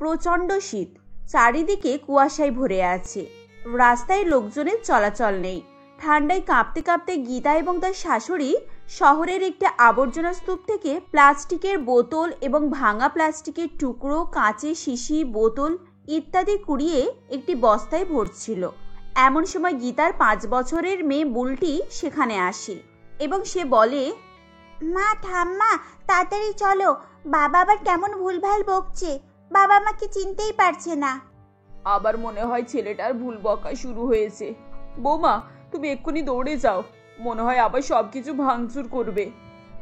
প্রচণ্ড শীত, চারিদিকে কুয়াশায় ভরে আছে। রাস্তায় লোকজনের চলাচল নেই। ঠান্ডায় কাঁপতে কাঁপতে গীতা এবং তার শাশুড়ি শহরের একটি আবর্জনা স্তূপ থেকে প্লাস্টিকের বোতল এবং ভাঙা প্লাস্টিকের টুকরো, কাঁচের শিশি, বোতল ইত্যাদি কুড়িয়ে একটি বস্তায় ভরছিল। এমন সময় গীতার 5 বছরের মেয়ে বুলটি সেখানে আসে এবং সে বলে, মা ঠাম্মা, তাড়াতাড়ি চলো, বাবা আবার কেমন ভুলভাল বকছে। বাবা আমাকে চিনতেই পারছে না। আবার মনে হয় ছেলেটার ভুল বকা শুরু হয়েছে। বৌমা, তুমি এক্ষুনি দৌড়ে যাও, মনে হয় আবার সবকিছু ভাঙচুর করবে।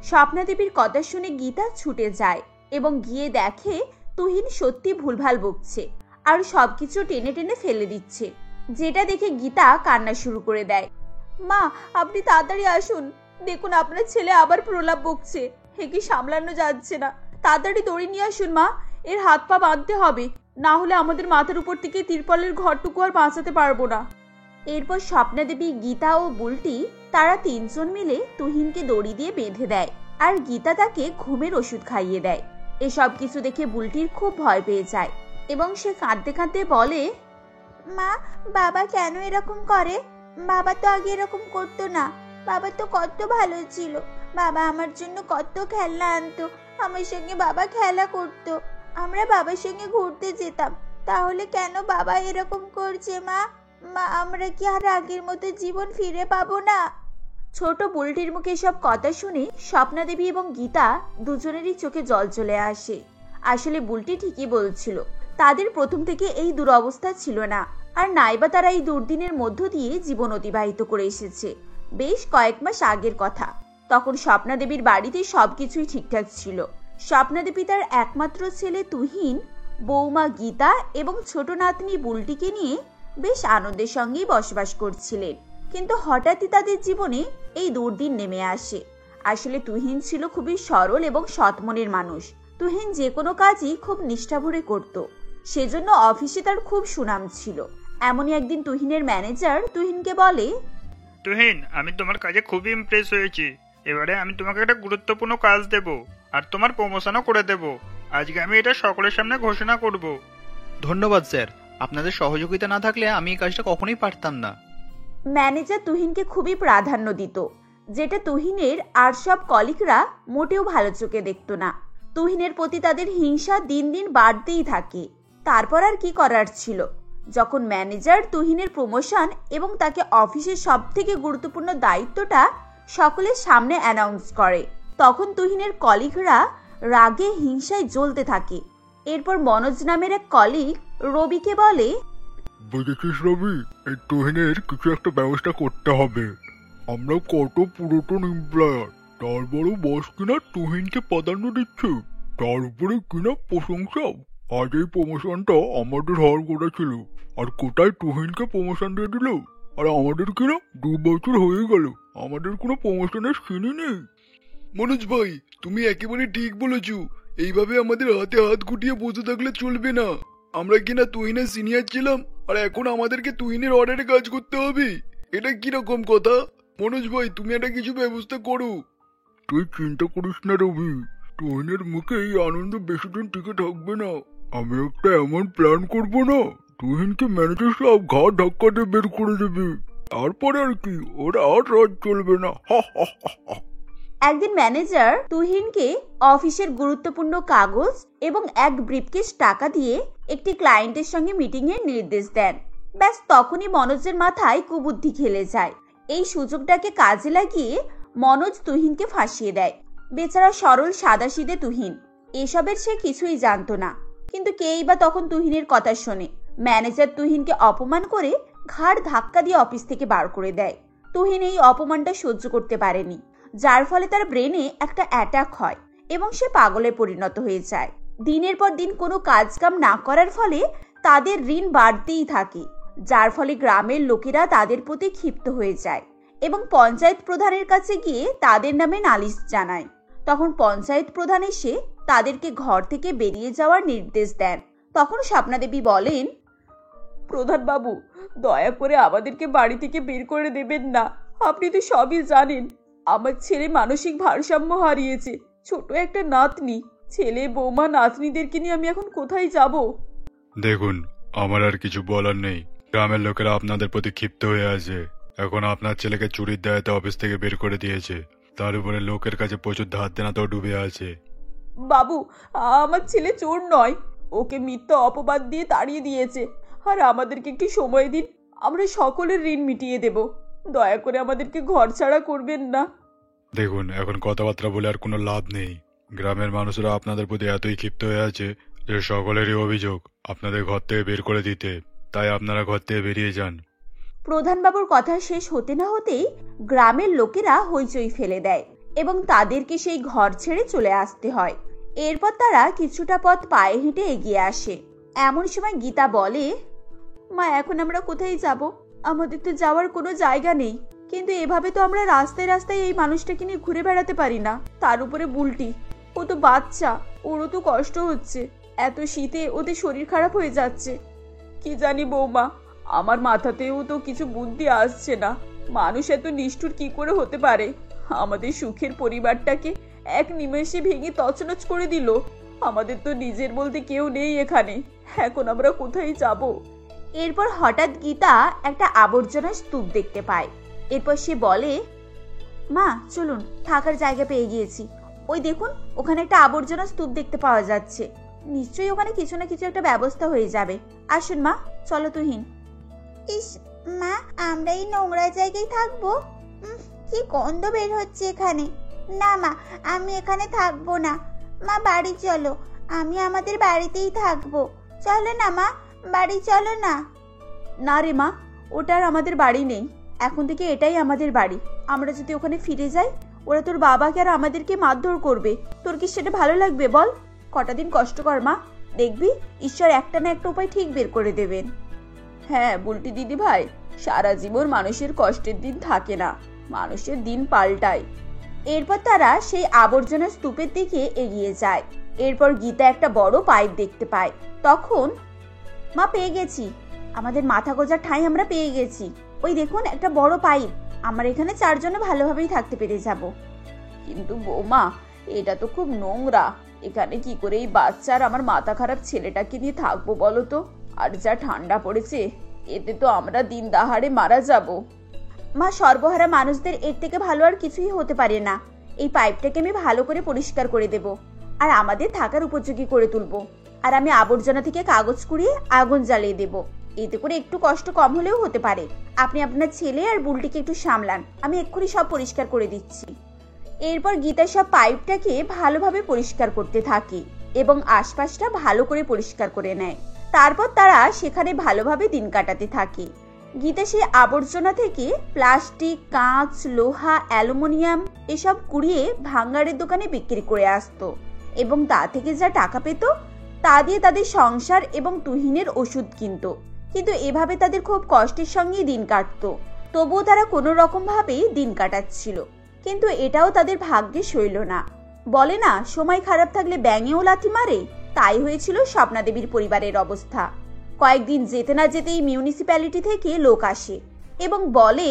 স্বপ্না দেবীর কথা শুনে গীতা ছুটে যায় এবং গিয়ে দেখে তুহিন সত্যি ভুলভাল বকছে আর সবকিছু টেনে টেনে ফেলে দিচ্ছে, যেটা দেখে গীতা কান্না শুরু করে দেয়। মা, আপনি তাড়াতাড়ি আসুন, দেখুন আপনার ছেলে আবার প্রলাপ বকছে। কি সামলানো যাচ্ছে না, তাড়াতাড়ি দড়ি নিয়ে আসুন মা, এর হাত পা বাঁধতে হবে, না হলে আমাদের মাথার উপর থেকে তিরপলের ঘরটুকু আর বাঁচাতে পারবো না। এরপর স্বপ্না দেবী, গীতা ও বুলটি তারা 3 জন মিলে তুহিনকে দড়ি দিয়ে বেঁধে দেয় আর গীতা তাকে ঘুমের ওষুধ খাইয়ে দেয়। এসব কিছু দেখে বুলটির খুব ভয় পেয়ে যায় এবং সে কাঁদতে কাঁদতে বলে, মা, বাবা কেন এরকম করে? বাবা তো আগে এরকম করতো না। বাবা তো কত ভালো ছিল। বাবা আমার জন্য কত খেলনা আনতো, আমার সঙ্গে বাবা খেলা করতো, আমরা বাবার সঙ্গে ঘুরতে যেতাম। তাহলে কেন বাবা এরকম করছে? মা, আমরা কি আর আগের মতো জীবন ফিরে পাবো না? ছোট বুলটির মুখে সব কথা শুনে স্বপ্না দেবী এবং গীতা দুজনেরই চোখে জল চলে আসে। আসলে বুলটি ঠিকই বলছিল, তাদের প্রথম থেকে এই দুরবস্থা ছিল না, আর নাইবা তারা এই দুর্দিনের মধ্য দিয়ে জীবন অতিবাহিত করে এসেছে। বেশ কয়েক মাস আগের কথা, তখন স্বপ্না দেবীর বাড়িতে সবকিছুই ঠিকঠাক ছিল। স্বপ্না দেবী তার একমাত্র ছেলে তুহিন, বৌমা গীতা এবং ছোট নাতনি বুলটিকে নিয়ে বেশ আনন্দের সঙ্গেই বসবাস করছিলেন। কিন্তু হঠাৎই তাদের জীবনে এই দুর্দিন নেমে আসে। আসলে তুহিন ছিল খুবই সরল এবং সৎ মনের মানুষ। তুহিন যে কোনো কাজই খুব নিষ্ঠা ভরে করত, সেজন্য অফিসে তার খুব সুনাম ছিল। এমনই একদিন তুহিনের ম্যানেজার তুহিনকে বলে, তুহিন, আমি তোমার কাজে খুবই ইমপ্রেস হয়েছি। এবারে আমি তোমাকে একটা গুরুত্বপূর্ণ কাজ দেব আর তোমার প্রমোশনও করে দেব। আজকে আমি এটা সকলের সামনে ঘোষণা করব। ধন্যবাদ স্যার, আপনাদের সহযোগিতা না থাকলে আমি এই কাজটা কখনোই পারতাম না। ম্যানেজার তুহিনকে খুবই প্রাধান্য দিত, যেটা তুহিনের আর সব কলিগরা মোটেও ভালো চোখে দেখত না। তুহিনের প্রতি তাদের হিংসা দিন দিন বাড়তেই থাকে। তারপর আর কি করার ছিল, যখন ম্যানেজার তুহিনের প্রমোশন এবং তাকে অফিসের সব থেকে গুরুত্বপূর্ণ দায়িত্বটা সকলের সামনে অ্যানাউন্স করে, তখন তুহিনের কলিগরা রাগে হিংসায় জ্বলতে থাকে। এরপর মনোজ নামের এক কলিগ রবিকে বলে, বুঝেছিস রবি, এই তুহিনের কিছু একটা ব্যবস্থা করতে হবে। আমরা কত পুরাতন এমপ্লয়ার, তারপরও বস কিনা তুহিনকে প্রাধান্য দিচ্ছে, তার উপরে কিনা প্রশংসাও। আজ এই প্রমোশনটা আমাদের হওয়ার কথা ছিল, আর কোথায় তুহিনকে প্রমোশন দিয়ে দিল, আর আমাদের কিনা 2 বছর হয়ে গেল, আমাদের কোনো প্রমোশনের সিনই নেই। মনোজ ভাই, তুমি একেবারে ঠিক বলেছো। এইভাবে আমাদের হাতে হাত গুটিয়ে বসে থাকলে চলবে না। আমরা কিনা তুহিনের সিনিয়র ছিলাম, আর এখন আমাদেরকে তুহিনের অর্ডারে কাজ করতে হবে। এটা কিরকম কথা? মনোজ ভাই, তুমি একটা কিছু ব্যবস্থা করো। তুই চিন্তা করিস না রবি, তুহিনের মুখে এই আনন্দ বেশি দিন টিকে থাকবে না। আমি একটা এমন প্ল্যান করবো না, তুহিনকে ম্যানেজার সব ঘাট ধাক্কা দিয়ে বের করে দেবে। তারপরে আর কি, ওরা আর রাত চলবে না। একদিন ম্যানেজার তুহিনকে অফিসের গুরুত্বপূর্ণ কাগজ এবং এক ব্রিফকেস টাকা দিয়ে একটি ক্লায়েন্টের সঙ্গে মিটিং এর নির্দেশ দেন। ব্যাস তখনই মনোজের মাথায় কুবুদ্ধি খেলে যায়। এই সুযোগটাকে কাজে লাগিয়ে মনোজ তুহিনকে ফাঁসিয়ে দেয়। বেচারা সরল সাদাসিধে তুহিন, এসবের সে কিছুই জানতো না, কিন্তু কেই বা তখন তুহিনের কথা শোনে। ম্যানেজার তুহিনকে অপমান করে ঘাড় ধাক্কা দিয়ে অফিস থেকে বার করে দেয়। তুহিন এই অপমানটা সহ্য করতে পারেনি, যার ফলে তার ব্রেনে একটা অ্যাটাক হয় এবং সে পাগলে পরিণত হয়ে যায়। দিনের পর দিন কোনো কাজকাম না করার ফলে তাদের ঋণ বাড়তেই থাকে, যার ফলে গ্রামের লোকেরা তাদের প্রতি ক্ষিপ্ত হয়ে যায় এবং পঞ্চায়েত প্রধানের কাছে গিয়ে তাদের নামে নালিশ জানায়। তখন পঞ্চায়েত প্রধান এসে তাদেরকে ঘর থেকে বেরিয়ে যাওয়ার নির্দেশ দেন। তখন স্বপ্না দেবী বলেন, প্রধান বাবু, দয়া করে আমাদেরকে বাড়ি থেকে বের করে দেবেন না। আপনি তো সবই জানেন, আমার ছেলে মানসিক ভারসাম্য হারিয়েছে। ছোট একটা নাতনি, ছেলে বৌমা নাতনিদেরকে নিয়ে আমি এখন কোথায় যাব? দেখুন, আমার আর কিছু বলার নেই। গ্রামের লোকেরা আপনাদের প্রতি ক্ষিপ্ত হয়ে আছে। এখন আপনার ছেলেকে চুরির দায়িত্বে অফিস থেকে বের করে দিয়েছে। তার উপরে লোকের কাছে প্রচুর ধার দেনাতেও ডুবে আছে। বাবু, আমার ছেলে চোর নয়, ওকে মিথ্যা অপবাদ দিয়ে তাড়িয়ে দিয়েছে। আর আমাদেরকে একটু সময় দিন, আমরা সকলের ঋণ মিটিয়ে দেব। দয়া করে আমাদেরকে ঘর ছাড়া করবেন না। দেখুন, এখন কথাবার্তা বলে আর কোনো লাভ নেই। গ্রামের মানুষরা আপনাদের প্রতি এতই ক্ষিপ্ত হয়ে আছে যে সকলেরই অভিযোগ আপনাদের ঘর থেকে বের করে দিতে। তাই আপনারা ঘর থেকে বেরিয়ে যান। প্রধানবাবুর কথা শেষ হতে না হতেই গ্রামের লোকেরা হইচই ফেলে দেয় এবং তাদেরকে সেই ঘর ছেড়ে চলে আসতে হয়। এরপর তারা কিছুটা পথ পায়ে হেঁটে এগিয়ে আসে। এমন সময় গীতা বলে, মা, এখন আমরা কোথায় যাব? আমাদের তো যাওয়ার কোনো জায়গা নেই। কিন্তু এভাবে তো আমরা রাস্তায় রাস্তায় এই মানুষটাকে নিয়ে ঘুরে বেড়াতে পারি না। তার উপরে বুলটি, ও তো বাচ্চা, ওরও তো কষ্ট হচ্ছে। এত শীতে ওদের শরীর খারাপ হয়ে যাচ্ছে। কি জানি বৌমা, আমার মাথাতেও তো কিছু বুদ্ধি আসছে না। মানুষ এত নিষ্ঠুর কি করে হতে পারে? আমাদের সুখের পরিবারটাকে এক নিমেষে ভেঙে তছনছ করে দিল। আমাদের তো নিজের বলতে কেউ নেই এখানে। এখন আমরা কোথায় যাব? এরপর হঠাৎ গীতা একটা আবর্জনা স্তূপ দেখতে পায়। এরপর সে বলে, মা চলুন, থাকার জায়গা পেয়ে গিয়েছি। ওই দেখুন, ওখানে একটা আবর্জনা স্তূপ দেখতে পাওয়া যাচ্ছে। নিশ্চয়ই ওখানে কিছু না কিছু একটা ব্যবস্থা হয়ে যাবে। আসুন মা, চলো তুহিন। ইস মা, আমরা এই নোংরা জায়গায় থাকবো? কি গন্ধ বের হচ্ছে এখানে। না মা, আমি এখানে থাকবো না। মা বাড়ি চলো, আমি আমাদের বাড়িতেই থাকবো। চলো না মা, বাড়ি চলো না। না রে মা, ওটা আর আমাদের বাড়ি নেই। এখন থেকে এটাই আমাদের বাড়ি। আমরা যদি ওখানে ফিরে যাই, ওরা তোর বাবাকে আর আমাদেরকে মারধর করবে। তোর কি সেটা ভালো লাগবে বল? কটা দিন কষ্ট কর মা, দেখবি ঈশ্বর একটা না একটা উপায় ঠিক বের করে দেবেন। হ্যাঁ বুলটি দিদি ভাই, সারা জীবন মানুষের কষ্টের দিন থাকে না, মানুষের দিন পাল্টায়। এরপর তারা সেই আবর্জনা স্তূপের দিকে এগিয়ে যায়। এরপর গীতা একটা বড় পাইপ দেখতে পায়। তখন, মা পেয়ে গেছি, আমাদের মাথা গোজার ঠাঁই আমরা পেয়ে গেছি। ওই দেখুন, একটা বড় পাইপ। আমরা এখানে চারজনে ভালোভাবেই থাকতে পেরে যাব। কিন্তু বৌমা, এটা তো খুব নোংরা। এখানে কি করে এই বাচ্চা আর আমার মাথা খারাপ ছেলেটাকে নিয়ে থাকবো বলো তো? আর যা ঠান্ডা পড়েছে, এতে তো আমরা দিন দাহাড়ে মারা যাব। মা, সর্বহারা মানুষদের এর থেকে ভালো আর কিছুই হতে পারে না। এই পাইপটাকে আমি ভালো করে পরিষ্কার করে দেব আর আমাদের থাকার উপযোগী করে তুলবো। আর আমি আবর্জনা থেকে কাগজ কুড়িয়ে আগুন জ্বালিয়ে দেব। এতে করে একটু কষ্ট কম হলেও হতে পারে। আপনি আপনার ছেলে আর বুলটিকে একটু সামলান, আমি এক্ষুনি সব পরিষ্কার করে দিচ্ছি। এরপর গীতা সব পাইপটাকে ভালোভাবে পরিষ্কার করতে থাকে এবং আশপাশটা ভালো করে পরিষ্কার করে নেয়। তারপর তারা সেখানে ভালোভাবে দিন কাটাতে থাকে। গীতা সেই আবর্জনা থেকে প্লাস্টিক, কাঁচ, লোহা, অ্যালুমিনিয়াম এসব কুড়িয়ে ভাঙাড়ের দোকানে বিক্রি করে আসতো এবং তা থেকে যা টাকা পেত তা দিয়ে তাদের সংসার এবং তুহিনের ওষুধ কিনতো। কিন্তু এভাবে তাদের খুব কষ্টের সঙ্গেই দিন কাটতো। তবুও তারা কোনো রকম ভাবেই দিন কাটাচ্ছিল। কিন্তু এটাও তাদের ভাগ্যে সইল না। বলে না, সময় খারাপ থাকলে ব্যাঙেও লাথি মারে, তাই হয়েছিল স্বপ্না দেবীর পরিবারের অবস্থা। কয়েকদিন যেতে না যেতেই মিউনিসিপ্যালিটি থেকে লোক আসে এবং বলে,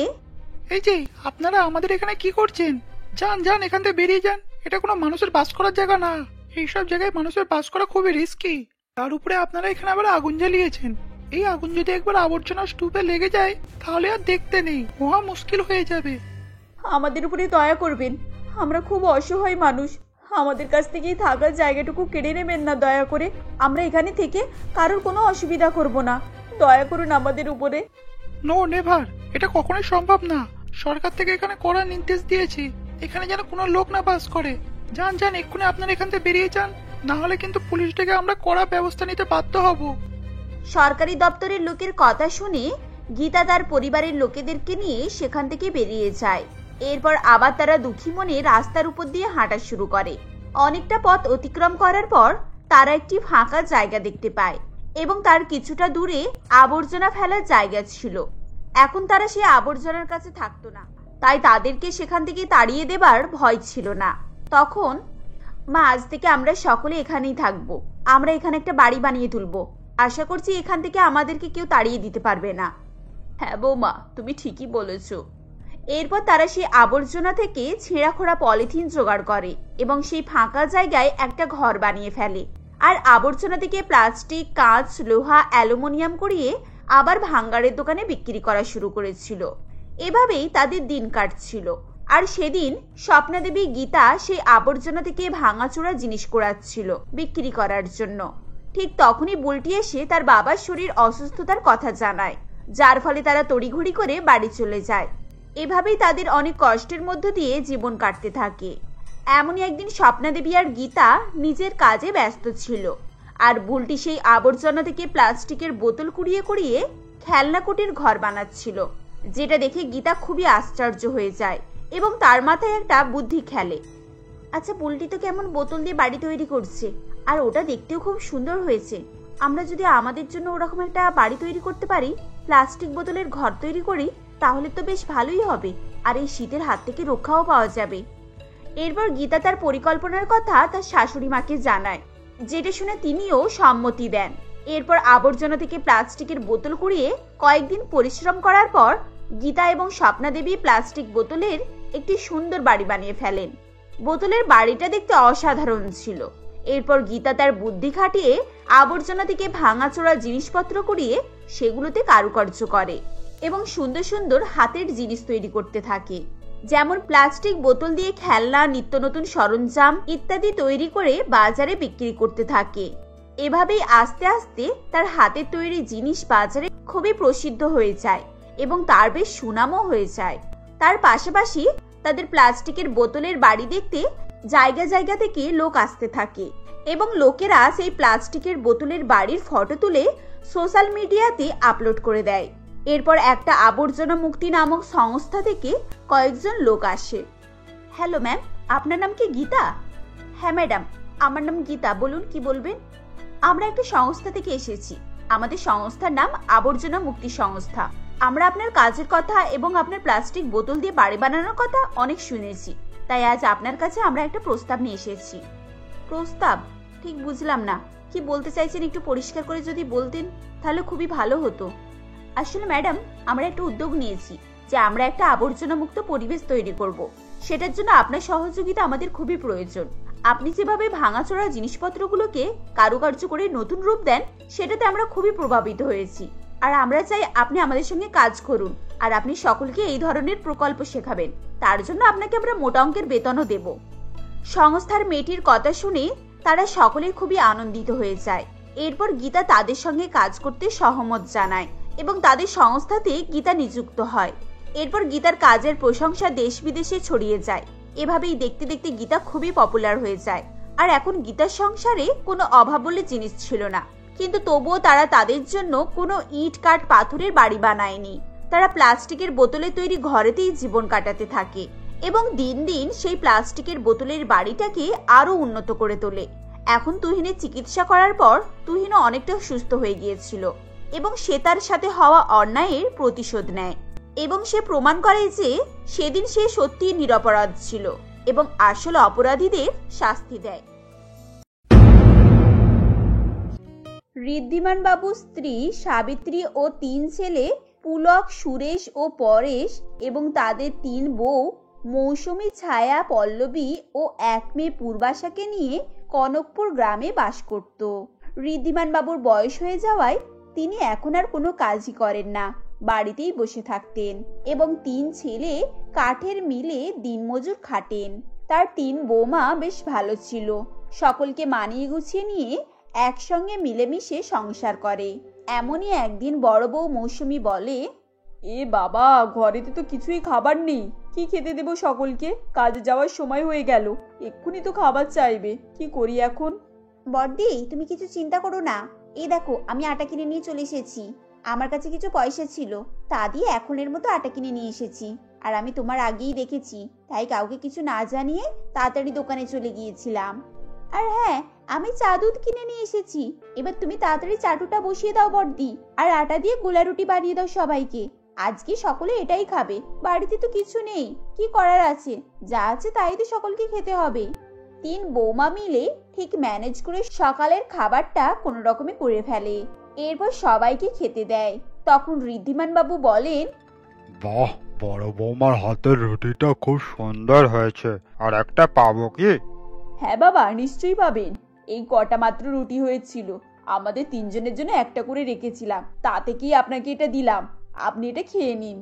এই যে আপনারা আমাদের এখানে কি করছেন? যান যান, এখান থেকে বেরিয়ে যান। এটা কোনো মানুষের বাস করার জায়গা না। এইসব জায়গায় মানুষের বাস করা খুবই রিস্কি। তার উপরে আপনারা এখানে আবার আগুন জ্বালিয়েছেন। এই আগুন যদি একবার আবর্জনা স্তূপে লেগে যায়, তাহলে আর দেখতে নেই, মহা মুশকিল হয়ে যাবে। আমাদের উপরে দয়া করবেন, আমরা খুব অসহায় মানুষ। আমাদের কাছ থেকে থাকার জায়গাটুকু কেড়ে নেবেন না দয়া করে। আমরা এখানে থেকে কারোর কোনো অসুবিধা করব না, দয়া করুন আমাদের উপরে। নো নেভার, এটা কখনোই সম্ভব না। সরকার থেকে এখানে কড়া নির্দেশ দিয়েছে, এখানে যেন কোনো লোক না বাস করে। যান যান, এক্ষুনি আপনারা এখান থেকে বেরিয়ে যান, না হলে কিন্তু পুলিশ থেকে আমরা কড়া ব্যবস্থা নিতে বাধ্য হব। সরকারি দপ্তরের লোকের কথা শুনে গীতা তার পরিবারের লোকেদেরকে নিয়ে সেখান থেকে বেরিয়ে যায়। এরপর আবার তারা দুঃখী মনে রাস্তার উপর দিয়ে হাঁটা শুরু করে। অনেকটা পথ অতিক্রম করার পর তারা একটি ফাঁকা জায়গা দেখতে পায় এবং তার কিছুটা দূরে আবর্জনা ফেলার জায়গা ছিল। এখন তারা সেই আবর্জনার কাছে থাকতো না, তাই তাদেরকে সেখান থেকে তাড়িয়ে দেবার ভয় ছিল না। তখন, মা, আজ থেকে আমরা সকলে এখানেই থাকবো। আমরা এখানে একটা বাড়ি বানিয়ে তুলবো। আশা করছি এখান থেকে আমাদেরকে কেউ তাড়িয়ে দিতে পারবে না। হ্যাঁ বৌমা, তুমি ঠিকই বলেছ। এরপর তারা সেই আবর্জনা থেকে ছেঁড়া খোড়া পলিথিন জোগাড় করে এবং সেই ফাঁকা জায়গায় একটা ঘর বানিয়ে ফেলে আর আবর্জনা থেকে প্লাস্টিক, কাঁচ, লোহা, অ্যালুমিনিয়াম করিয়ে আবার ভাঙ্গারের দোকানে বিক্রি করা শুরু করেছিল। এভাবেই তাদের দিন কাটছিল। আর সেদিন স্বপ্নাদেবী গীতা সেই আবর্জনা থেকে ভাঙাচোরা জিনিস কুড়াচ্ছিল বিক্রি করার জন্য। ঠিক তখনই বুলটি এসে তার বাবার শরীর অসুস্থতার কথা জানায়, যার ফলে তারা তড়িঘড়ি করে বাড়ি চলে যায়। এভাবেই তাদের অনেক কষ্টের মধ্য দিয়ে জীবন কাটতে থাকে। এমনই একদিন স্বপ্নাদেবী আর গীতা নিজের কাজে ব্যস্ত ছিল, আর বুলটি সেই আবর্জনা থেকে প্লাস্টিকের বোতল কুড়িয়ে কুড়িয়ে খেলনা কুটির ঘর বানাচ্ছিল, যেটা দেখে গীতা খুবই আশ্চর্য হয়ে যায় এবং তার মাথায় একটা বুদ্ধি খেলে। আচ্ছা, বুলটি তো কেমন বোতল দিয়ে বাড়ি তৈরি করছে, আর ওটা দেখতেও খুব সুন্দর হয়েছে। আমরা যদি আমাদের জন্য ওরকম একটা বাড়ি তৈরি করতে পারি, প্লাস্টিক বোতলের ঘর তৈরি করি, তাহলে তো বেশ ভালোই হবে, আর এই শীতের হাত থেকে রক্ষাও পাওয়া যাবে। এরপর গীতা তার পরিকল্পনার কথা তার শাশুড়ি মাকে জানায়, যেটা শুনে তিনিও সম্মতি দেন। এরপর আবর্জনা থেকে প্লাস্টিকের বোতল কুড়িয়ে কয়েকদিন পরিশ্রম করার পর গীতা এবং স্বপ্নাদেবী প্লাস্টিক বোতলের একটি সুন্দর বাড়ি বানিয়ে ফেলেন। বোতলের বাড়িটা দেখতে অসাধারণ ছিল। এরপর গীতা তার বুদ্ধি খাটিয়ে আবর্জনা থেকে ভাঙাচোরা জিনিসপত্র কুড়িয়ে সেগুলোতে কারুকার্য করে এবং সুন্দর সুন্দর হাতের জিনিস তৈরি করতে থাকে, যেমন প্লাস্টিক বোতল দিয়ে খেলনা, নিত্য নতুন সরঞ্জাম ইত্যাদি তৈরি করে বাজারে বিক্রি করতে থাকে। এভাবেই আস্তে আস্তে তার হাতের তৈরি জিনিস বাজারে খুবই প্রসিদ্ধ হয়ে যায় এবং তার বেশ সুনামও হয়ে যায়। তার পাশাপাশি তাদের প্লাস্টিকের বোতলের বাড়ি দেখতে জায়গা জায়গা থেকে লোক আসতে থাকে এবং লোকেরা সেই প্লাস্টিকের বোতলের বাড়ির ফটো তুলে সোশ্যাল মিডিয়াতে আপলোড করে দেয়। এরপর একটা আবর্জনা মুক্তি নামক সংস্থা থেকে কয়েকজন লোক আসে। হ্যালো ম্যাম, আপনার নাম কি গীতা? হ্যাঁ ম্যাডাম, আমার নাম গীতা, বলুন কি বলবেন? আমরা একটা সংস্থা থেকে এসেছি। আমাদের সংস্থার নাম আবর্জনা মুক্তি সংস্থা। আমরা আপনার কাজের কথা এবং আপনার প্লাস্টিক বোতল দিয়ে বাড়ি বানানোর কথা অনেক শুনেছি, তাই আজ আপনার কাছে আমরা একটা প্রস্তাব নিয়ে এসেছি। প্রস্তাব? ঠিক বুঝলাম না, কি বলতে চাইছেন একটু পরিষ্কার করে যদি বলতেন তাহলে খুবই ভালো হতো। আসলে ম্যাডাম, আমরা একটা উদ্যোগ নিয়েছি যে আমরা একটা আবর্জনা মুক্ত পরিবেশ তৈরি করব। সেটার জন্য আপনার সহযোগিতা আমাদের খুবই প্রয়োজন। আপনি যেভাবে ভাঙাচোরা জিনিসপত্রগুলোকে কারুকার্য করে নতুন রূপ দেন, সেটাতে আমরা খুবই প্রভাবিত হয়েছি। আর আমরা চাই আপনি আমাদের সঙ্গে কাজ করুন, আর আপনি সকলকে এই ধরনের প্রকল্প শেখাবেন। তার জন্য আপনাকে আমরা মোটা অঙ্কের বেতনও দেব। সংস্থার মেয়েটির কথা শুনে তারা সকলেই খুবই আনন্দিত হয়ে যায়। এরপর গীতা তাদের সঙ্গে কাজ করতে সহমত জানায় এবং তাদের সংস্থাতে গীতা নিযুক্ত হয়। এরপর গীতার কাজের প্রশংসা দেশ বিদেশে ছড়িয়ে যায়। এভাবেই দেখতে দেখতে গীতা খুবই পপুলার হয়ে যায়। আর এখন গীতার সংসারে কোনো অভাব বলে জিনিস ছিল না, কিন্তু তবুও তারা তাদের জন্য কোনো ইট কাঠ পাথরের বাড়ি বানায়নি। তারা প্লাস্টিকের বোতলে তৈরি ঘরেতেই জীবন কাটাতে থাকে এবং দিন দিন সেই প্লাস্টিকের বোতলের বাড়িটাকে আরো উন্নত করে তোলে। এখন তুহিনের চিকিৎসা করার পর তুহিনও অনেকটা সুস্থ হয়ে গিয়েছিল এবং সে তার সাথে হওয়া অন্যায়ের প্রতিশোধ নেয় এবং সে প্রমাণ করে যে সেদিন সে সত্যিই নিরপরাধ ছিল এবং আসল অপরাধীদের শাস্তি দেয়। ঋদ্ধিমান বাবুর স্ত্রী সাবিত্রী ও 3 ছেলে পুলক, সুরেশ ও পরেশ এবং তাদের 3 বউ মৌসুমী, ছায়া, পল্লবী ও 1 মেয়ে পূর্বাশাকে নিয়ে কনকপুর গ্রামে বাস করত। ঋদ্ধিমান বাবুর বয়স হয়ে যাওয়ায় তিনি এখন আর কোনো কাজই করেন না, বাড়িতেই বসে থাকতেন এবং 3 ছেলে কাঠের মিলে দিনমজুর খাটেন। তার 3 বৌমা বেশ ভালো ছিল, সকলকে মানিয়ে গুছিয়ে নিয়ে একসঙ্গে মিলেমিশে সংসার করে। এমনই একদিন বড় বউ মৌসুমী বলে, এ বাবা, ঘরেতে তো কিছুই খাবার নেই, কি খেতে দেবো সকলকে? কাজে যাওয়ার সময় হয়ে গেল, এক্ষুনি তো খাবার চাইবে, কি করি এখন? বড়দি, তুমি কিছু চিন্তা করো না, এই দেখো আমি আটা কিনে নিয়ে চলে এসেছি। আমার কাছে কিছু পয়সা ছিল, তা দিয়ে এখনের মতো আটা কিনে নিয়ে এসেছি। আর আমি তোমার আগেই দেখেছি, তাই কাউকে কিছু না জানিয়ে তাড়াতাড়ি দোকানে চলে গিয়েছিলাম। আর হ্যাঁ, আমি চা দুধ কিনে নিয়ে এসেছি। এবার তুমি তাড়াতাড়ি চাটুটা বসিয়ে দাও বড়দি, আর আটা দিয়ে গোলা রুটি বানিয়ে দাও সবাইকে। আজকে সকলে এটাই খাবে, বাড়িতে তো কিছু নেই, কি করার আছে? যা আছে তাই তো সকলকে খেতে হবে। 3 বৌমা মিলে ঠিক ম্যানেজ করে সকালের খাবারটা কোনো রকমে করে ফেলে। এরপর সবাইকে খেতে দেয়। তখন ঋদ্ধিমান বাবু বলেন, বাহ, বড় বৌমার হাতের রুটিটা খুব সুন্দর হয়েছে, আর একটা পাবো কি? হ্যাঁ বাবা, নিশ্চয়ই পাবেন। এই কটা মাত্র রুটি হয়েছিল, আমাদের তিনজনের জন্য একটা করে রেখেছিলাম, তাতে কি আপনাকে এটা দিলাম, আপনি এটা খেয়ে নিন।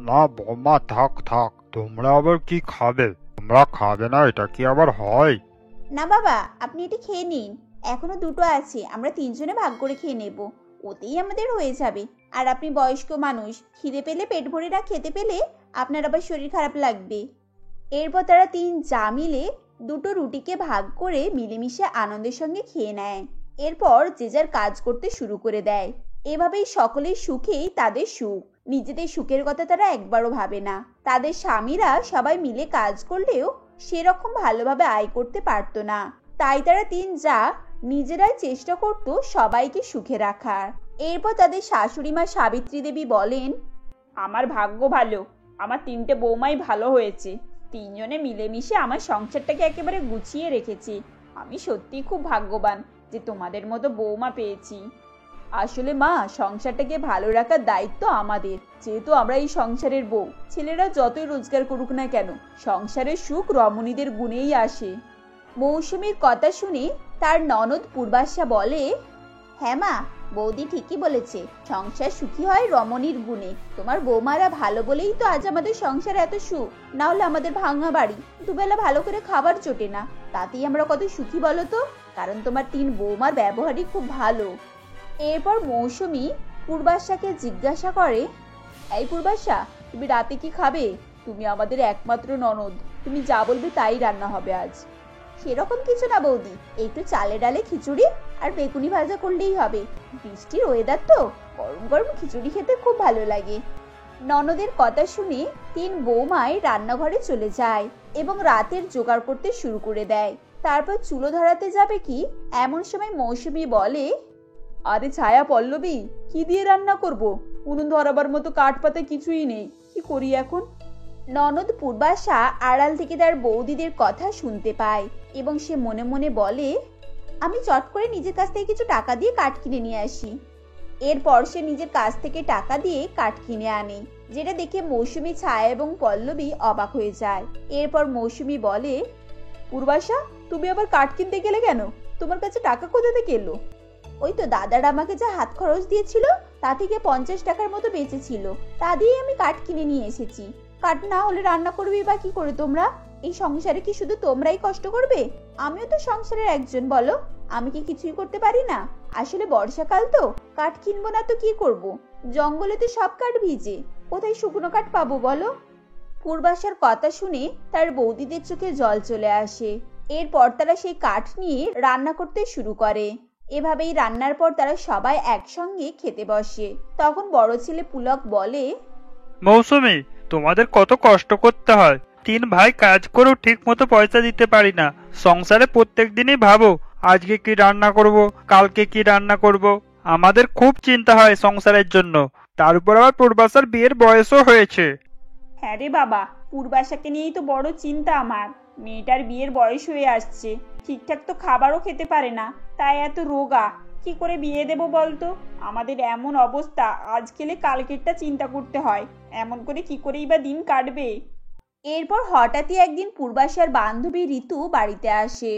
না বৌমা, থাক থাক, তোমরা আবার কি খাবে? তোমরা খাবে না, এটা কি আবার হয়? না বাবা, আপনি এটা খেয়ে নিন, এখনো দুটো আছে, আমরা তিনজনে ভাগ করে খেয়ে নেব, ওতেই আমাদের হয়ে যাবে। আর আপনি বয়স্ক মানুষ, খিদে পেলে পেট ভরে না খেতে পেলে আপনার আবার শরীর খারাপ লাগবে। এরপর তারা তিন যা মিলে দুটো রুটিকে ভাগ করে মিলেমিশে আনন্দের সঙ্গে খেয়ে নেয়। এরপর যে যার কাজ করতে শুরু করে দেয়। এভাবেই সকলের সুখেই তাদের সুখ, নিজেদের সুখের কথা তারা একবারও ভাবে না। তাদের স্বামীরা সবাই মিলে কাজ করলেও সেরকম ভালোভাবে আয় করতে পারতো না, তাই তারা তিন যা নিজেরাই চেষ্টা করত সবাইকে সুখে রাখার। এরপর তাদের শাশুড়ি মা সাবিত্রী দেবী বলেন, আমার ভাগ্য ভালো, আমার তিনটে বৌমাই ভালো হয়েছে, তিনজনে মিলেমিশে আমার সংসারটাকে একেবারে গুছিয়ে রেখেছি। আমি সত্যিই খুব ভাগ্যবান যে তোমাদের মতো বৌমা পেয়েছি। আসলে মা, সংসারটাকে ভালো রাখার দায়িত্ব আমাদের, যেহেতু আমরা এই সংসারের বউ। ছেলেরা যতই রোজগার করুক না কেন, সংসারের সুখ রমণীদের গুণেই আসে। মৌসুমীর কথা শুনে তার ননদ পূর্বাশা বলে, হ্যাঁ মা, বৌদি ঠিকই বলেছে, সংসার সুখী হয় রমণীর গুণে। তোমার বৌমারা ভালো বলেই তো আজ আমাদের সংসারে এত সুখ, না হলে আমাদের ভাঙা বাড়ি, দুবেলা ভালো করে খাবার জোটে না। তাতেই আমরা কত সুখী বলো তো, কারণ তোমার তিন বৌমার ব্যবহারই খুব ভালো। এরপর মৌসুমী পূর্বাশাকে জিজ্ঞাসা করে, এই পূর্বাশা, তুমি রাতে কি খাবে? তুমি আমাদের একমাত্র ননদ, তুমি যা বলবে তাই রান্না হবে আজ। সেরকম কিছু না বৌদি, একটু চালে ডালে খিচুড়ি আর বেগুনি ভাজা করলেই হবে। বৃষ্টির ওয়েদার তো, গরম গরম খিচুড়ি খেতে খুব ভালো লাগে। ননদের কথা শুনে তিন বৌমাই রান্নাঘরে চলে যায় এবং রাতের জোগাড় করতে শুরু করে দেয়। তারপর চুলো ধরাতে যাবে কি এমন সময় মৌসুমী বলে, আরে ছায়া, পল্লবী, কি দিয়ে রান্না করব? উনুন ধরাবার মতো কাঠ পাতা কিছুই নেই, কি করি এখন? ননদ পূর্বাশা আড়াল থেকে তার বৌদিদের কথা শুনতে পায় এবং সে মনে মনে বলে, আমি চট করে নিজের কাছ থেকে কিছু টাকা দিয়ে কাঠ কিনে নিয়ে আসি। এরপর সে নিজের কাছ থেকে টাকা দিয়ে কাঠ কিনে আনে, যেটা দেখে মৌসুমী, ছায়া এবং পল্লবী অবাক হয়ে যায়। এরপর মৌসুমী বলে, পূর্বাশা, তুমি আবার কাঠ কিনতে গেলে কেন? তোমার কাছে টাকা কোথা থেকে এলো? ওই তো দাদার আমাকে যা হাত খরচ দিয়েছিল তা থেকে 50 টাকার মতো বেঁচেছিল, তা দিয়ে আমি কাঠ কিনে নিয়ে এসেছি। কাঠ না হলে রান্না করবে বা কি করে তোমরা? এই সংসারে কি শুধু তোমরাই কষ্ট করবে? আমিও তো সংসারের একজন, বলো, আমি কি কিছুই করতে পারি না? আসলে বর্ষাকাল তো, কাঠ কিনবো না তো কি করব? জঙ্গলে তো সব কাঠ ভিজে, কোথায় শুকনো কাঠ পাবো বলো? পূর্বাশার কথা শুনে তার বৌদিদের চোখে জল চলে আসে। এরপর তারা সেই কাঠ নিয়ে রান্না করতে শুরু করে। এভাবেই রান্নার পর তারা সবাই একসঙ্গে খেতে বসে। তখন বড় ছেলে পুলক বলে, মৌসুমী, তোমাদের কত কষ্ট করতে হয়, তিন ভাই কাজ করেও ঠিক মতো পয়সা দিতে পারি না। সংসারে প্রত্যেক দিনই ভাবো আজকে কি রান্না করব, কালকে কি রান্না করব। আমাদের খুব চিন্তা হয় সংসারের জন্য, তার উপর আবার পূর্বাশার বিয়ের বয়সও হয়েছে। হ্যাঁ রে বাবা, পূর্বাশাকে নিয়েই তো বড় চিন্তা আমার। মেয়েটার বিয়ের বয়স হয়ে আসছে, ঠিকঠাক তো খাবারও খেতে পারে না, তাই এত রোগা। কি করে বিয়ে দেবো বলতো? আমাদের এমন অবস্থা, আজ খেলে কালকেরটা চিন্তা করতে হয়, এমন করে কি করেই বা দিন কাটবে। এরপর হঠাৎই একদিন পূর্বাশার বান্ধবী ঋতু বাড়িতে আসে।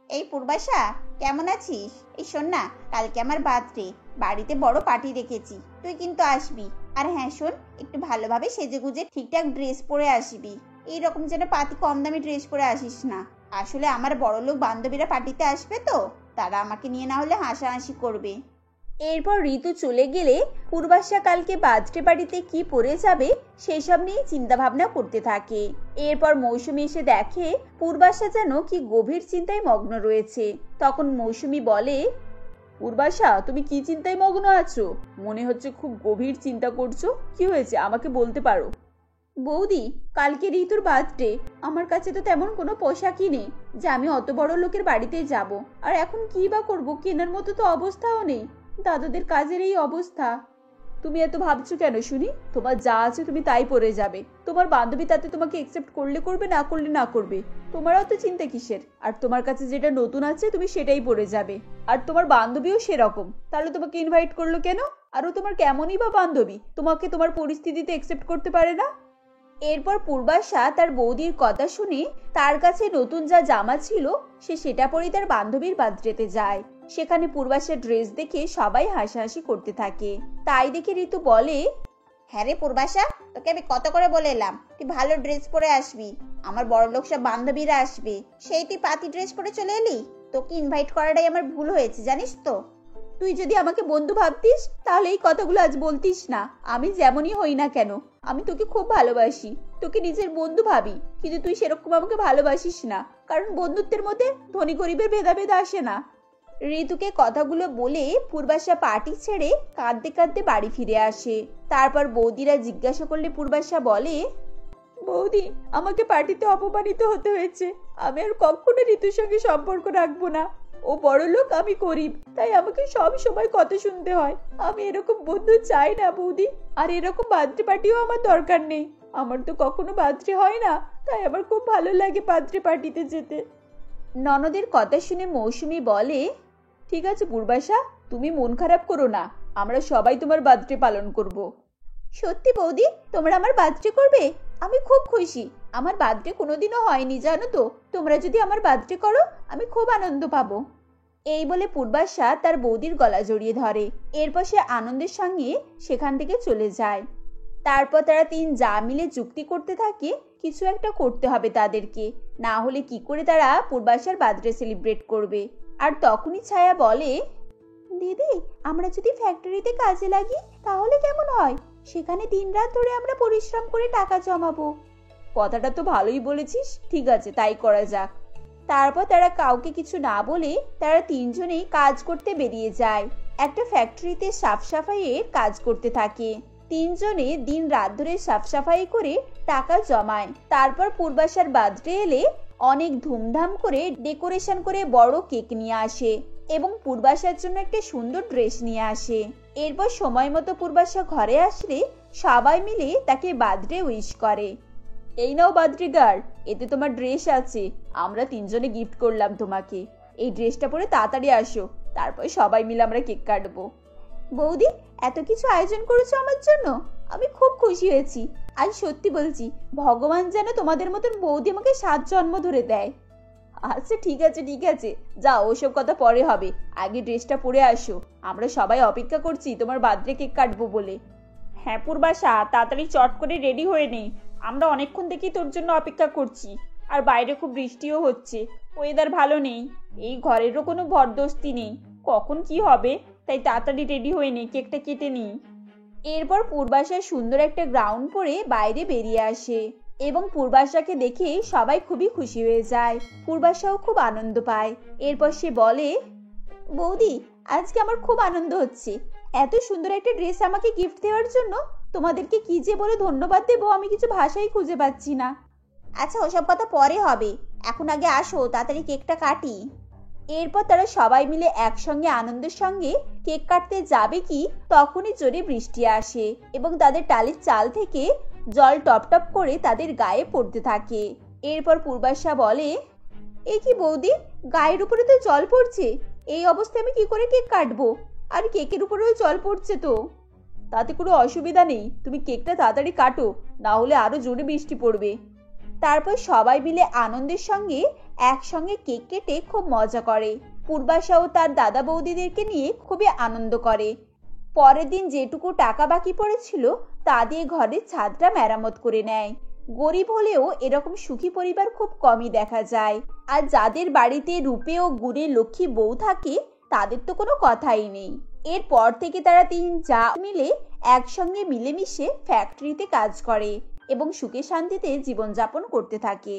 এই পূর্বাশা, কেমন আছিস? এই শোন না, কালকে আমার বার্থডে, বাড়িতে বড় পার্টি রেখেছি, তুই কিন্তু আসবি। আর হ্যাঁ শোন, একটু ভালোভাবে সেজেগুজে ঠিকঠাক ড্রেস পরে আসবি, এইরকম যেন পাতি কম দামি ড্রেস পরে আসিস না। আসলে আমার বড়লোক বান্ধবীরা পার্টিতে আসবে তো, তারা আমাকে নিয়ে না হলে হাসাহাসি করবে। এরপর ঋতু চলে গেলে পূর্বাশা কালকে বার্থডে পার্টিতে কি পরে যাবে সেসব নিয়ে চিন্তা ভাবনা করতে থাকে। এরপর মৌসুমী এসে দেখে পূর্বাশা যেন কি গভীর চিন্তায় মগ্ন রয়েছে। তখন মৌসুমী বলে, পূর্বাশা, তুমি কি চিন্তায় মগ্ন আছো? মনে হচ্ছে খুব গভীর চিন্তা করছো, কি হয়েছে আমাকে বলতে পারো? বৌদি, কালকে ঋতুর বার্থডে, আমার কাছে তো তেমন কোনো পোশাকই নেই যে আমি অত বড় লোকের বাড়িতে যাব। আর এখন কি বা করবো, কেনার মতো তো অবস্থাও নেই, দাদাদের কাজের এই অবস্থা। তুমি এত ভাবছো কেন শুনি? তোমার যা আছে তুমি তাই পরে যাবে। তোমার বান্ধবী তাতে তোমাকে একসেপ্ট করলে করবে, না করলে না করবে, তোমার অত চিন্তা কিসের? আর তোমার কাছে যেটা নতুন আছে তুমি সেটাই পরে যাবে। আর তোমার বান্ধবীও সেরকম, তাহলে তোমাকে ইনভাইট করলো কেন? আরও তোমার কেমনই বা বান্ধবী তোমাকে তোমার পরিস্থিতিতে একসেপ্ট করতে পারে না? এরপর পূর্বাশা তার বৌদির কথা শুনে তার কাছে নতুন যা জামা ছিল সে সেটা পরেই তার বান্ধবীর বার্থডেতে যায়। সেখানে পূর্বাশার ড্রেস দেখে সবাই হাসাহাসি করতে থাকে। তাই দেখে ঋতু বলে, হ্যাঁ রে পূর্বাশা, তোকে আমি কত করে বলে এলাম তুই ভালো ড্রেস পরে আসবি, আমার বড়লোক সব বান্ধবীরা আসবে, সেই তুই পাতি ড্রেস পরে চলে এলি। তোকে ইনভাইট করাটাই আমার ভুল হয়েছে জানিস তো। তুই যদি আমাকে বন্ধু ভাবতিস তাহলে এই কথাগুলো আজ বলতিস না। আমি যেমনই হই না কেন, আমি তোকে খুব ভালোবাসি, তোকে নিজের বন্ধু ভাবি, কিন্তু তুই সেরকম আমাকে ভালোবাসিস না, কারণ বন্ধুত্বের মধ্যে ধনী গরিবের ভেদাভেদ আসে না। ঋতুকে কথাগুলো বলে পূর্বাশা পার্টি ছেড়ে কাঁদতে কাঁদতে বাড়ি ফিরে আসে। তারপর বৌদিরা জিজ্ঞাসা করলে পূর্বাশা বলে, বৌদি, আমাকে পার্টিতে অপমানিত হতে হয়েছে, আমি আর কখনো ঋতুর সঙ্গে সম্পর্ক রাখবো না। ও বড় লোক, আমি গরিব, তাই আমাকে সব সময় কথা শুনতে হয়। আমি এরকম বন্ধু চাই না বৌদি, আর এরকম বার্থডে পার্টিও আমার দরকার নেই। আমার তো কখনো বার্থডে হয় না, তাই আমার খুব ভালো লাগে বার্থডে পার্টিতে যেতে। ননদের কথা শুনে মৌসুমী বলে, ঠিক আছে পূর্বাশা, তুমি মন খারাপ করো না, আমরা সবাই তোমার বার্থডে পালন করব। সত্যি বৌদি, তোমরা আমার বার্থডে করবে? আমি খুব খুশি। আমার বার্থডে কোনোদিনও হয়নি জানো তো, তোমরা যদি আমার বার্থডে করো আমি খুব আনন্দ পাবো। এই বলে পূর্বাশা তার বৌদির গলা জড়িয়ে ধরে। এরপর সে আনন্দের সঙ্গে সেখান থেকে চলে যায়। তারপর তারা তিন যা মিলে যুক্তি করতে থাকে কিছু একটা করতে হবে তাদেরকে, না হলে কি করে তারা পূর্বাশার বার্থডে সেলিব্রেট করবে। আর তখনই ছায়া বলে, দিদি, আমরা যদি ফ্যাক্টরিতে কাজে লাগি তাহলে কেমন হয়? সেখানে দিনরাত ধরে আমরা পরিশ্রম করে টাকা জমাবো। কথাটা তো ভালোই বলেছিস, ঠিক আছে তাই করা যাক। তারপর তারা কাউকে কিছু না বলে তারা তিনজনেই কাজ করতে বেরিয়ে যায়। একটা ফ্যাক্টরিতে সাফ সাফাইয়ের কাজ করতে থাকে। তিনজনে দিন রাত ধরে সাফ সাফাই করে টাকা জমায়। তারপর পূর্বাশার বার্থডে এলে অনেক ধুমধাম করে ডেকোরেশন করে বড় কেক নিয়ে আসে এবং পূর্বাশার জন্য একটা সুন্দর ড্রেস নিয়ে আসে। এরপর সময় মতো পূর্বাশা ঘরে আসলে সবাই মিলে তাকে বার্থডে উইশ করে। এই নাও বার্থডে গার্ল, এতে তোমার ড্রেস আছে, আমরা তিনজনে গিফট করলাম তোমাকে। এই ড্রেসটা পরে তাড়াতাড়ি আসো, তারপর সবাই মিলে আমরা কেক কাটবো। বৌদি, এত কিছু আয়োজন করেছো আমার জন্য, আমি খুব খুশি হয়েছি। আজ সত্যি বলছি, ভগবান যেন তোমাদের মতন বৌদি আমাকে 7 জন্ম ধরে দেয়। আচ্ছা ঠিক আছে ঠিক আছে, যাও, ওসব কথা পরে হবে, আগে ড্রেসটা পরে আসো, আমরা সবাই অপেক্ষা করছি তোমার বার্থডে কেক কাটবো বলে। হ্যাঁ পূর্বাশা, তাড়াতাড়ি চট করে রেডি হয়ে নেই, আমরা অনেকক্ষণ থেকেই তোর জন্য অপেক্ষা করছি। আর বাইরে খুব বৃষ্টিও হচ্ছে, ওয়েদার ভালো নেই, এই ঘরেরও কোনো ভরদস্তি নেই, কখন কি হবে, তাই তাড়াতাড়ি রেডি হয়ে নেই, কেকটা কেটে নিই। এরপর পূর্বাশা সুন্দর একটা গ্রাউন পরে বাইরে বেরিয়ে আসে এবং পূর্বাশাকে দেখে সবাই খুবই খুশি হয়ে যায়। পূর্বাশাও খুব আনন্দ পায়। এরপর সে বলে, বৌদি, আজকে আমার খুব আনন্দ হচ্ছে, এত সুন্দর একটা ড্রেস আমাকে গিফট দেওয়ার জন্য। তোমাদেরকে কি যে বলে ধন্যবাদ দেবো আমি কিছু ভাষাই খুঁজে পাচ্ছি না। আচ্ছা ওসব কথা পরে হবে, এখন আগে আসো, তাড়াতাড়ি কেকটা কাটি। এরপর তারা সবাই মিলে একসঙ্গে আনন্দের সঙ্গে কেক কাটতে যাবে কি তখনই জোরে বৃষ্টি আসে এবং তাদের টালির চাল থেকে জল টপ টপ করে তাদের গায়ে পড়তে থাকে। এরপর পূর্বাশা বলে, এ কি বৌদি, গায়ের উপরে তো জল পড়ছে, এই অবস্থায় আমি কি করে কেক কাটবো? আর কেকের উপরেও জল পড়ছে তো। তাতে কোনো অসুবিধা নেই, তুমি কেকটা তাড়াতাড়ি কাটো, না হলে আরো জোরে বৃষ্টি পড়বে। তারপর সবাই মিলে আনন্দের সঙ্গে একসঙ্গে কেক কেটে খুব মজা করে। পূর্বাশা ও তার দাদা বৌদিদেরকে নিয়ে খুবই আনন্দ করে। পরের দিন যেটুকু টাকা বাকি পড়েছিল তা দিয়ে ঘরের ছাদটা মেরামত করে নেয়। গরিব হলেও এরকম সুখী পরিবার খুব কমই দেখা যায়। আর যাদের বাড়িতে রূপে ও গুণে লক্ষ্মী বউ থাকে তাদের তো কোনো কথাই নেই। এরপর থেকে তারা তিন যা মিলে একসঙ্গে মিলেমিশে ফ্যাক্টরিতে কাজ করে এবং সুখে শান্তিতে জীবনযাপন করতে থাকে।